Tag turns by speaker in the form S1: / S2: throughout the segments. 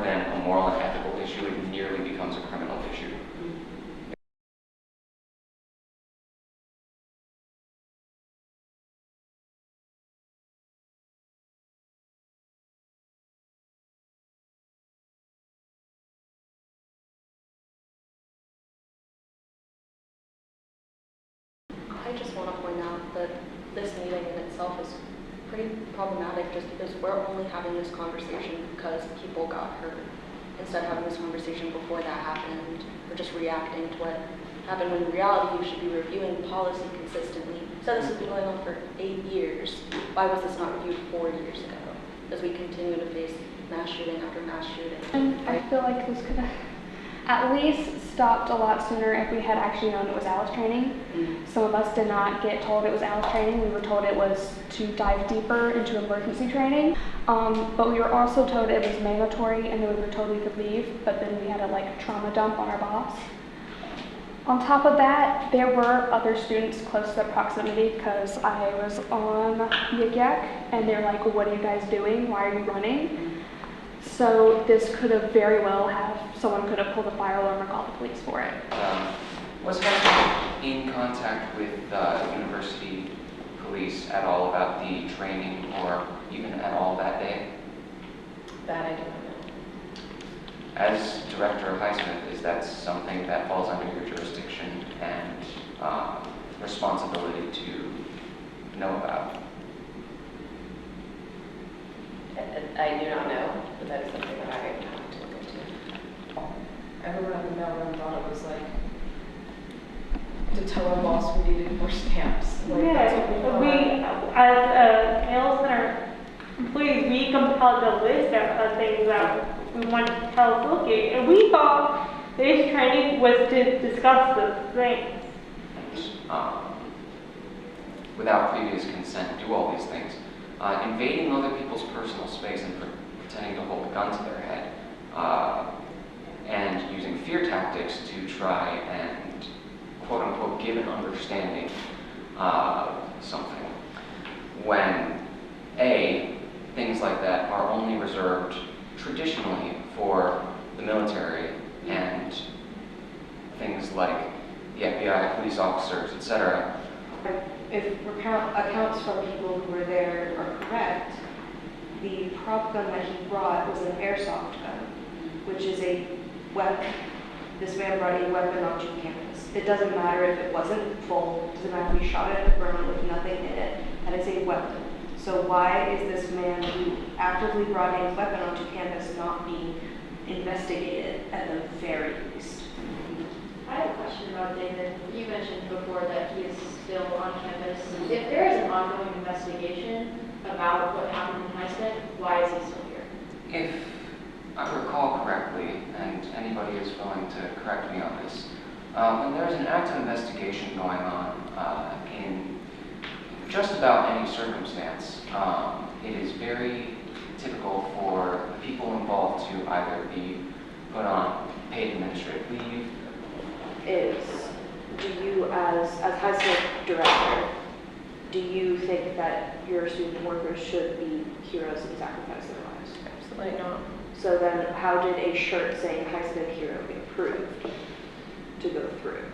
S1: more than a moral and ethical issue, it nearly becomes a criminal issue.
S2: I just want to point out that this meeting in itself is pretty problematic just because we're only having this conversation because people got hurt. Instead of having this conversation before that happened, or just reacting to what happened, when in reality you should be reviewing policy consistently. So this has been going on for 8 years. Why was this not reviewed 4 years ago? As we continue to face mass shooting after mass shooting.
S3: And I feel like this could have at least stopped a lot sooner if we had actually known it was ALICE training. Some of us did not get told it was ALICE training. We were told it was to dive deeper into emergency training. But we were also told it was mandatory and then we were told we could leave, but then we had a trauma dump on our boss. On top of that, there were other students close to proximity because I was on Yik Yak and they're like, what are you guys doing? Why are you running? So this could have very well someone could have pulled a fire alarm or called the police for it.
S1: Was Highsmith in contact with university police at all about the training or even at all that day?
S4: That I do not know.
S1: As director of Highsmith, is that something that falls under your jurisdiction and responsibility to know about?
S4: I do not know, but that is something that I have to look into. Everyone in the mailroom thought it was like to tell our boss we needed more stamps. That's what
S5: we as mail center employees, we compiled a list of things that we wanted to tell us look at, and we thought this training was to discuss those things.
S1: Without previous consent, do all these things. Invading other people's personal space and pretending to hold a gun to their head, and using fear tactics to try and quote-unquote give an understanding something, when things like that are only reserved traditionally for the military and things like the FBI, police officers, etc.
S6: If accounts from people who were there are correct, the prop gun that he brought was an airsoft gun, which is a weapon. This man brought a weapon onto campus. It doesn't matter if it wasn't full, it doesn't matter if he shot it at the ground with nothing in it, that is a weapon. So why is this man who actively brought a weapon onto campus not being investigated at the very least?
S7: I have a question about David. You mentioned before that he is still on campus. If there is an ongoing investigation about what happened in Highsmith, why is he still here?
S1: If I recall correctly, and anybody is willing to correct me on this, when there's an active investigation going on in just about any circumstance, it is very typical for the people involved to either be put on paid administrative leave.
S6: Do you, as Highsmith director, do you think that your student workers should be heroes and sacrifice their lives?
S4: Absolutely not.
S6: So then how did a shirt saying Highsmith hero get approved to go through?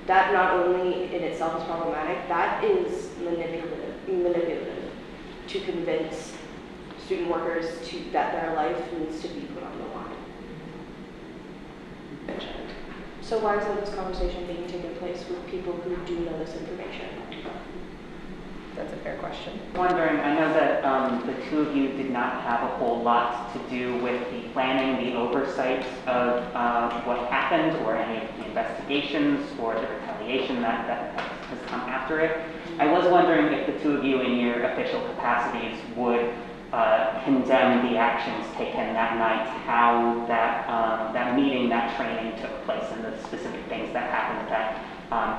S6: That not only in itself is problematic, that is manipulative to convince student workers that their life needs to be put on the line. So why isn't this conversation being taken place with people who do know this information?
S4: That's a fair question.
S8: Wondering, I know that the two of you did not have a whole lot to do with the planning, the oversight of what happened, or any of the investigations, or the retaliation that has come after it. I was wondering if the two of you in your official capacities would condemn the actions taken that night, how that meeting, that training took place, and the specific things that happened that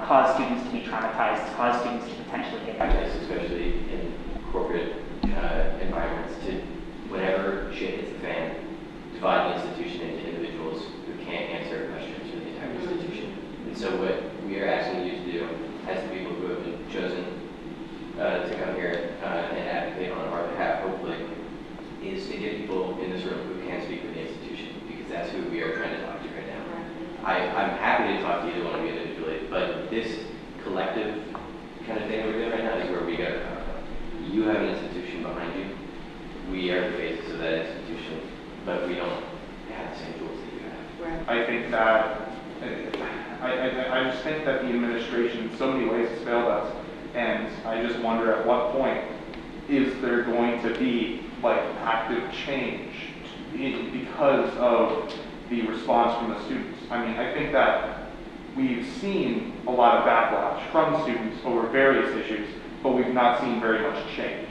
S8: caused students to be traumatized, caused students to potentially get hurt.
S9: Especially in corporate environments, to whenever shit hits the fan, divide the institution into individuals who can't answer questions for the entire institution. And so what we are asking you to do, as the people who have been chosen to come here and advocate on our behalf, hopefully, is to get people in this room who can speak for the institution I'm happy to talk to either one of you individually, but this collective kind of thing we're doing right now is where we got to come from. You have an institution behind you. We are the basis of that institution, but we don't have the same tools that you have.
S6: Right.
S10: I think that, I just think that the administration in so many ways has failed us, and I just wonder at what point is there going to be like active change because of the response from the students. I mean, I think that we've seen a lot of backlash from students over various issues, but we've not seen very much change.